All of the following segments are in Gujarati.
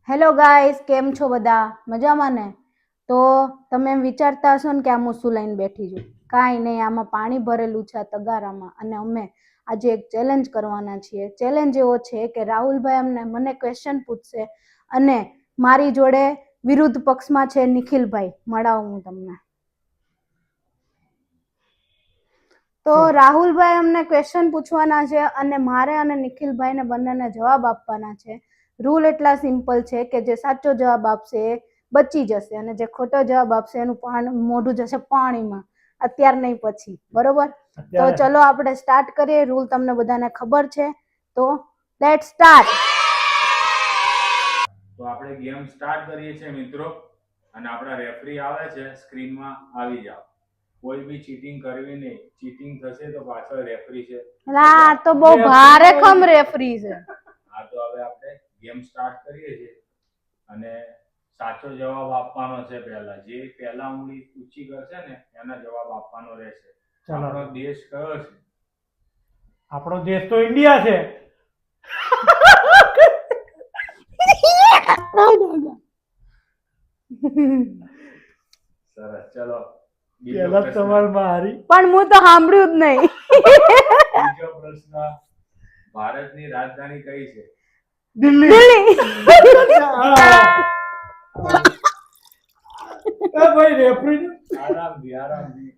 હેલો ગાઈસ, કેમ છો બધા? મજામાં ને? તો તમે એમ વિચારતા હશો ને કે આમ શું લઈને બેઠી છું. કાંઈ નહીં, આમાં પાણી ભરેલું છે આ તગારામાં. અને અમે આજે એક ચેલેન્જ કરવાના છીએ. ચેલેન્જ એવો છે કે રાહુલભાઈ મને ક્વેશ્ચન પૂછશે અને મારી જોડે વિરુદ્ધ પક્ષમાં છે નિખિલભાઈ. મળાવું હું તમને. તો રાહુલભાઈ અમને ક્વેશ્ચન પૂછવાના છે અને મારે અને નિખિલભાઈને બંનેને જવાબ આપવાના છે. રૂલ એટલા સિમ્પલ છે કે જે સાચો જવાબ આપશે એ બચી જશે અને જે ખોટો જવાબ આપશે એનું મોઢું જશે પાણીમાં. અત્યાર નહીં, પછી. બરોબર? તો ચલો આપણે સ્ટાર્ટ કરીએ. રૂલ તમને બધાને ખબર છે, તો લેટ્સ સ્ટાર્ટ. તો આપણે ગેમ સ્ટાર્ટ કરીએ છીએ મિત્રો, અને આપણા રેફરી આવે છે, સ્ક્રીનમાં આવી જાવ. કોઈ બી ચીટિંગ કરવી નહીં. ચીટિંગ થશે તો પાછળ રેફરી છે. ના, તો બહુ ભારે ખમ રેફરી છે. હા, તો હવે આપણે ગેમ સ્ટાર્ટ કરીએ છીએ અને સાચો જવાબ આપવાનો છે. જે પહેલા ઉંગળી ઊંચી કરશે ને એના જવાબ આપવાનો રહેશે. આપણો દેશ કયો છે? આપણો દેશ તો ઇન્ડિયા છે. સરસ, ચલો. પહેલા સવાલ મારી, પણ હું તો સાંભળ્યું જ નહીં. બીજો પ્રશ્ન, ભારતની રાજધાની કઈ છે? દિલ્હી. ભાઈ રેફરી આરામથી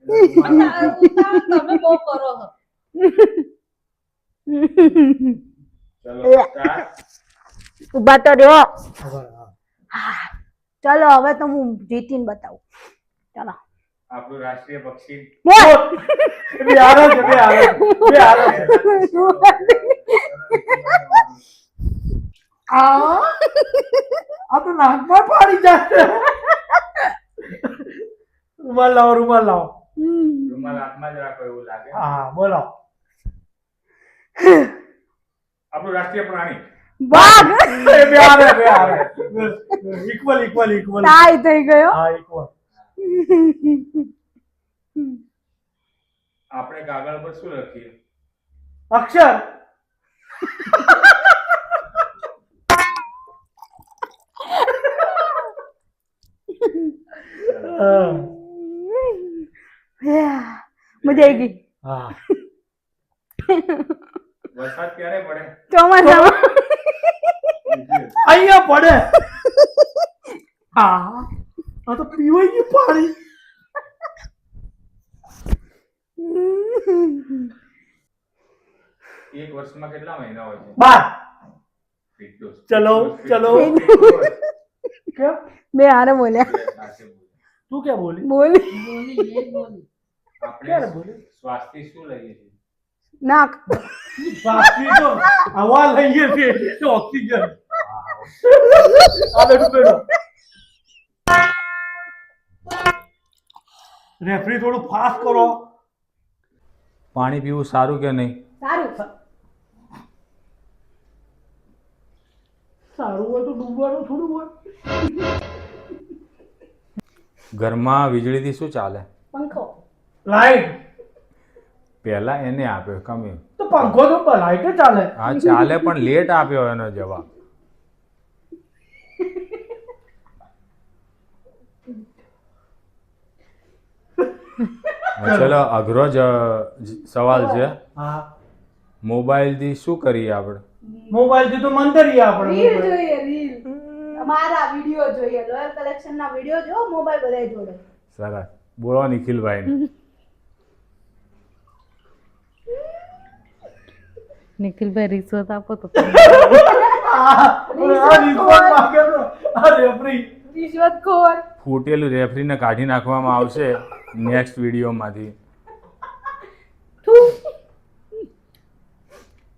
તમે બહુ કરો છો. ચલો સ્ટાર્ટ. ઉભા તો રહ્યો. ચલો હવે તો હું જીતીને બતાવું. ચલો. આપણું રાષ્ટ્રીય પક્ષી આ તો નાકમાં પાડી જશે. રૂમાલ લાવો, રૂમાલ લાવો. રૂમાલ હાથમાં જ રાખો એવું લાગે. હા, બોલો. આપણું રાષ્ટ્રીય પ્રાણી વાઘ. Equal equal equal. ટાઈ થઈ ગયો. હા, ઇક્વલ. આપણે કાગળ પર શું લખીએ? અક્ષર. મજા આવી ગઈ. હા. વરસાદ ક્યારે પડે? ચોમાસામાં. અહીંયા પડે. હા, આ તો પીવાય ગયું પાણી. એક વર્ષમાં કેટલા મહિના હોય છે? 12. ચલો ચલો. क्या? બે હારે બોલ્યા. तू क्या बोली? બોલી. આપણે શ્વાસથી શું લઈએ છીએ? નાક. बाकी तो हवा लगे थे ऑक्सीजन. रेफरी थोड़ું ફાસ્ટ કરો. પાણી પીવું સારું કે નહીં? સારું. સારું હોય તો ડૂબવાનું થોડું હોય. ઘરમાં વીજળીથી શું ચાલે? પંખો. લાઈટ. પહેલા એને આપ્યો કમી. તો પંખો તો લાઈટ ચાલે. હા ચાલે, પણ લેટ આપ્યો એનો જવાબ. ચલો, અઘરો જ સવાલ છે. હા. મોબાઈલ થી શું કરીએ આપણે? મોબાઈલ થી તો મંતરીએ આપણે. રીલ જોઈએ, રીલ. અમારા વિડિયો જોઈએ. લોયલ કલેક્શન ના વિડિયો જો, મોબાઈલ બધાય જોડે. સરસ, બોલો નિખિલભાઈ. નિખિલભાઈ રિશ્વત આપો તો. રિશ્વતખોર. ફૂટેલું રેફરીને કાઢી નાખવામાં આવશે નેક્સ્ટ વિડીયોમાંથી.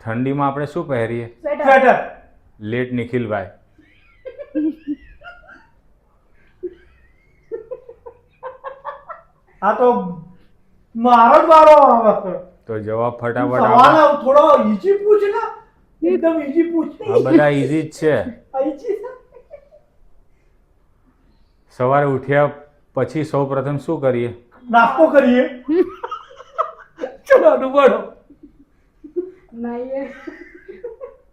ઠંડીમાં આપણે શું પહેરીએ? સ્વેટર. લેટ નિખિલભાઈ. આ તો મારો જ વારો આવે. તો જવાબ ફટાફટ સવાલ આપો. થોડો ઈઝી પૂછ ને. એકદમ ઈઝી પૂછ. આ બધા ઈઝી જ છે. ઈઝી. સવારે ઉઠ્યા પછી સૌ પ્રથમ શું કરીએ? નાસ્તો કરીએ. ચલો ડૂબડો. નહીં.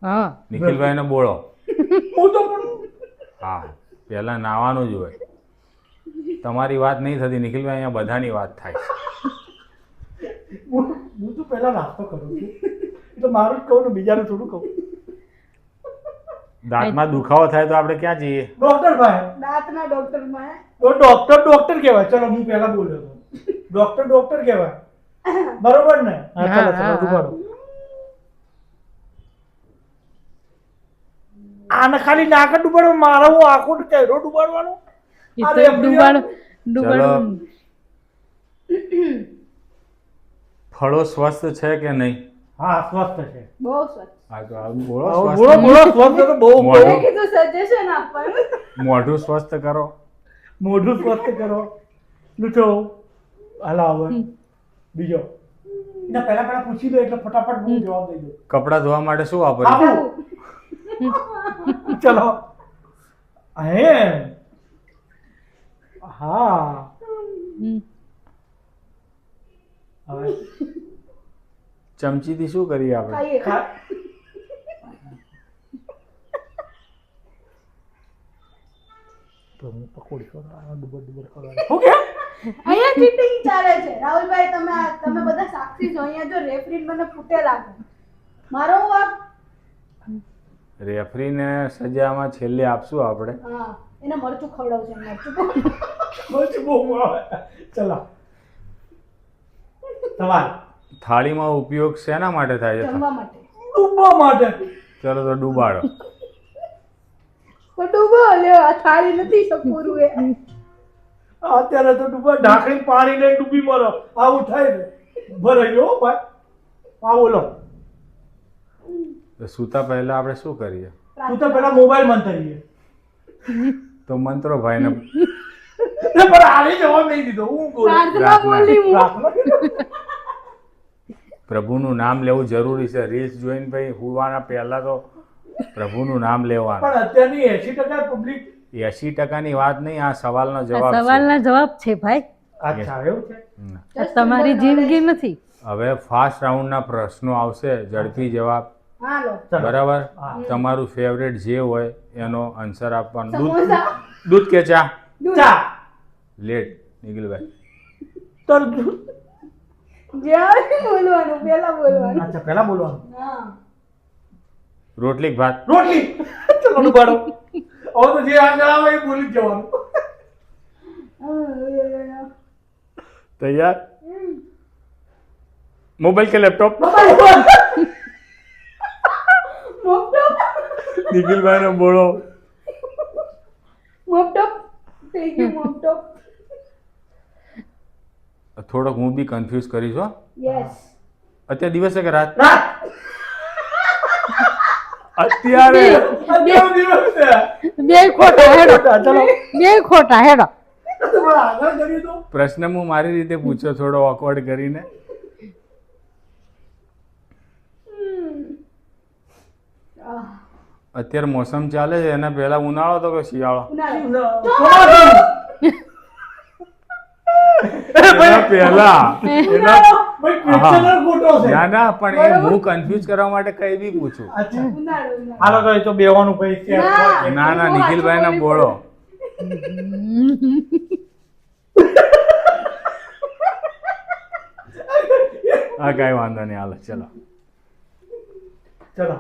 હા, નિખિલભાઈ ને બોલો. હું તો પણ હા પહેલા નાવાનું જ હોય. તમારી વાત નહીં થતી નિખિલભાઈ, અહીંયા બધાની વાત થાય છે. હું તો પહેલા નાસ્તો કરું છું. એ તો મારું જ કહું ને, બીજાનું થોડું કહું. દાંતમાં દુખાવો થાય તો આપણે ક્યાં જઈએ? ડોક્ટર ભાઈ, દાંતના ડોક્ટર માં તો ડોક્ટર કહેવાય. ચલો હું પહેલા બોલ્યો હતો. ડોક્ટર કહેવાય, બરોબર ને? હા હા, ચલો હા, ડુબાડો. આને ખાલી નાક જ ડુબાડો, મારે હું આખો ચહેરો ડુબાડવાનો? એ અરે તો ડુબાડું ફળો સ્વસ્થ છે કે નહીં? હા સ્વસ્થ છે. બહુ સ્વચ્છ. હા તો આવું બોલો. બોલો સ્વસ્થ. બોલો, સ્વસ્થ તો બહુ મોઢું. મેં કીધું સજેશન આપવાનું. મોઢું સ્વસ્થ કરો. મોઢું સ્વસ્થ કરો. લૂછો હલાવો. બીજો એના પહેલા પૂછી લો એટલે ફટાફટ હું જવાબ દઈ દઉં. કપડાં ધોવા માટે શું વાપર્યું? આવું. ચલો હે હા હવે ચમચીથી શું કરીએ આપણે? ખાઈએ. તો હું પકોડી ખવડાવવાનો, ડુબર ખવડાવવાનો. શું કે? અહીંયા ચીટિંગ ચાલે છે રાહુલભાઈ. તમે બધા સાક્ષી છો. અહીંયા જો રેફરી મને ફૂટેલા છે. મારો વાક. રેફરીને સજામાં છેલ્લે આપશું આપણે. હા એને મરચું ખવડાવશે. મરચું બહુ આવે. ચલો સવાલ. થાળીમાં ઉપયોગ શેના માટે થાય છે? જમવા માટે. ડૂબવા માટે. ચલો તો ડૂબાડો. તો ડૂબો લ્યો. આ થાળી નથી સપૂરું એ. અત્યારે તો ડૂબવા ઢાંકણી પાણી લઈને ડૂબી મરો. આવું થાય ને ભરાઈ ગયો ભાઈ. આ બોલો. તો સૂતા પહેલા આપણે શું કરીએ? તું તો પેલા મોબાઈલ મંતરીએ. તો મંત્રો ભાઈને પણ આને જવાબ નહીં દીધો. હું બોલું. પ્રાર્થના બોલી હું. પ્રાર્થના. પ્રભુનું નામ લેવું જરૂરી છે. રીલ્સ જોઈને ભાઈ હુવાના પહેલા તો પ્રભુનું નામ લેવાનું. પણ અત્યારની 80% પબ્લિક. 80%ની વાત નહીં, આ સવાલનો જવાબ છે. સવાલના જવાબ છે ભાઈ. અચ્છા એવું છે. આ તમારી જિંદગી નથી. હવે ફાસ્ટ રાઉન્ડના પ્રશ્નો આવશે, ઝડપી જવાબ. હાલો. ચલો. બરાબર? હા. તમારું ફેવરેટ જે હોય એનો આન્સર આપવાનો. સમોસા. દૂધ કે ચા? ચા. લેટ નિખિલભાઈ. તર જ્યાં બોલવાનું પેલા બોલવાનું. અચ્છા પહેલા બોલવાનું. હા. રોટલી કે ભાત? રોટલી. ચલો ડુબાડો. હવે તો જે આગળ આવે એ બોલી જ જવાનું. તૈયાર? મોબાઈલ કે લેપટોપ? મોપટોપ. નિખિલભાઈ ને બોલો. મોપટોપ. થઈ ગયું મોપટોપ. થોડોક હું બી કન્ફ્યુઝ કરીશ હો. યસ. અત્યારે દિવસ છે કે રાત? રાત. અત્યારે અત્યારે દિવસ છે. બે ખોટા હેડો. ચલો. બે ખોટા હેડો. તમારે આગળ કર્યું તો. પ્રશ્ન હું મારી રીતે પૂછ્યો, થોડો ઓકવર્ડ કરીને. અત્યારે મોસમ ચાલે છે, એના પહેલા ઉનાળો હતો કે શિયાળો? ઉનાળો. એના પહેલા એના ભાઈ question જ ખોટો છે. ના ના, પણ એ હું કન્ફ્યુઝ કરવા માટે કઈ બી પૂછું. અચ્છા. ઉનાળો. ઉનાળો. હાલો તો એ તો બેવાનું ભાઈ છે. ના. ના ના, નિખિલભાઈ ને બોલો. હા કઈ વાંધો નહીં, હાલો ચલો. ચલો.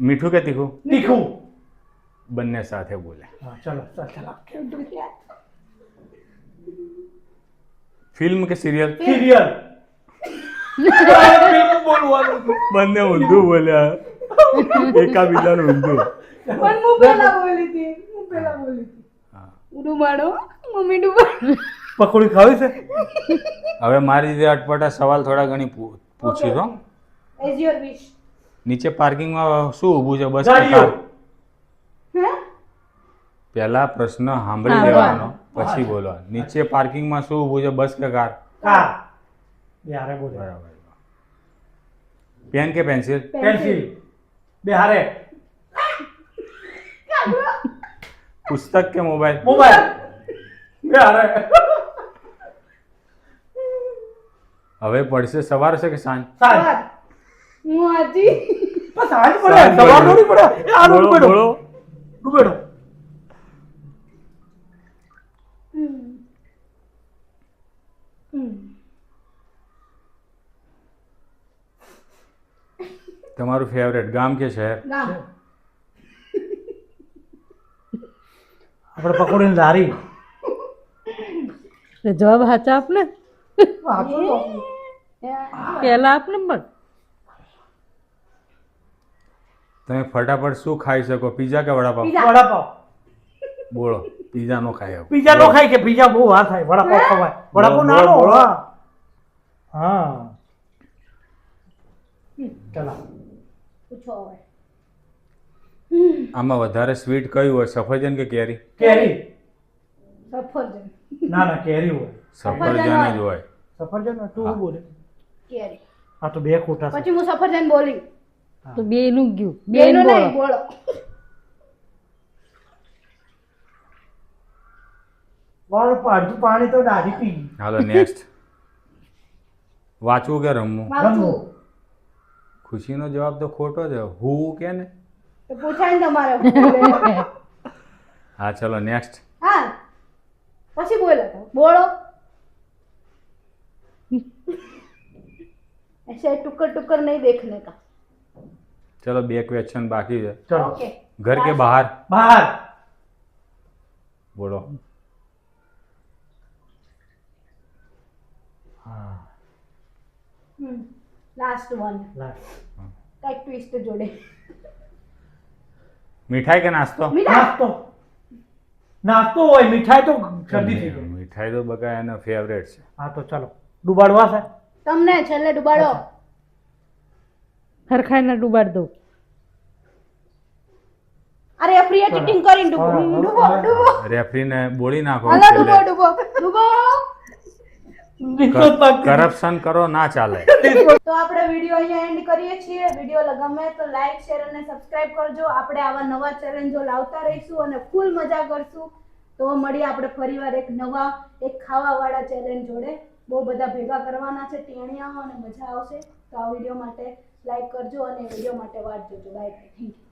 મીઠું કે તીખું? તીખું. બંને સાથે બોલે. હા ચલો ચલો. ફિલ્મ કે સિરિયલ? સિરિયલ. ફિલ્મ બોલવાનું. બંને ઊંધું બોલ્યા, એકાબીજાનું ઊંધું. પણ હું પેલા બોલી હતી. હા. ડુબાડો. મમ્મી ડુબાડો. પકોડી ખાવી છે? હવે મારી રીતે અટપટા સવાલ થોડા ઘણી પૂછી દો. એઝ યોર વિશ. નીચે પાર્કિંગમાં શું ઊભું છે? બસ કે ગાડીઓ. કાર? હે? પહેલા પ્રશ્ન સાંભળી હા, લેવાનો, પછી બોલવાનો. નીચે પાર્કિંગમાં શું ઊભું છે? બસ કે કાર? કાર. યારે બોલે. બરાબર. પેન કે પેન્સિલ? પેન્સિલ. બે હારે. પુસ્તક કે મોબાઈલ? મોબાઈલ. બે હારે. હવે પડશે સવાર છે કે સાંજ? સાંજ. હું આજી. પણ સાંજ પડે. સાંજ સવાર પડે. થોડી પડે. એ આનું બોલો પડ્યું. બોલો. ડૂબેડો. તમારું ફેવરેટ ગામ કે શહેર? ગામ. આપણે પકોડીને લારી. તો જવાબ સાચો આપને, વાંચો તો. પેલા આપને બસ. તમે ફટાફટ શું ખાઈ શકો, પીઝા કે વડાપાવ? પીઝા. વડાપાવ. બોલો, પીઝા નો ખાઈ શકો. પીઝા નો ખાય કે પીઝા બહુ વાર થાય, વડાપાવ ખવાય. વડાપાવ બોલ, નાનો. બોલ. હા હા. ચાલો. પૂછો હવે. આમાં વધારે સ્વીટ કયું હોય, સફરજન કે કેરી? કેરી. સફરજન. ના ના કેરી હોય. સફરજન જ હોય. સફરજન હોય. તું હા. શું બોલે? કેરી. આ તો બે ખોટા છે. પછી હું સફરજન બોલી. તો બે નું ગયું, બે બેનો નું નહીં બોલો. બોલો. વાળું પાડતું પાણી તો દાઢી પી ગઈ. હાલો નેક્સ્ટ. વાંચવું કે રમવું? વાંચવું. ખુશીનો જવાબ તો ખોટો છે. હું કે ને? તો પૂછાય ને તમારે. હા ચલો નેક્સ્ટ. હા. પછી બોલો તો. બોલો. ऐसे टुकर टुकर नहीं देखने का. ચલો બે ક્વેશ્ચન બાકી છે. ચલો. ओके. ઘર કે બહાર? બહાર. બોલો. હા. Last one. લાસ્ટ. કઈક ટ્વિસ્ટ જોડે. મીઠાઈ કે નાસ્તો? મીઠા. નાસ્તો. નાસ્તો હોય, મીઠાઈ તો શરદી થઈ ગઈ. મીઠાઈ તો બકા એનો ફેવરેટ છે. હા તો ચાલો ડુબાડવા છે. તમને છેલ્લે ડુબાડો. હરખાઈ ના ડુબાડ દઉં. અરે ફ્રી ચીટિંગ કરીને ડૂબો. હા, ડૂબો હા. ડૂબો. રેફરીને બોલી નાખો. હાલો ડૂબો ડૂબો ડૂબો. કરપ્શન કરો ના ચાલે. તો આપણે વિડીયો અહીંયા એન્ડ કરીએ છીએ. વિડીયો ગમે તો લાઈક શેર અને સબસ્ક્રાઇબ કરજો. આપણે આવા નવા ચેલેન્જો લાવતા રહીશું અને ફૂલ મજા કરશું. તો મળીએ આપણે ફરીવાર એક નવા ખાવાવાળા ચેલેન્જ જોડે. બહુ બધા ભેગા કરવાના છે ટેણિયાઓ અને મજા આવશે. તો આ વિડીયો માટે લાઈક કરજો અને વિડીયો માટે વાટ જોજો. બાય. Thank you.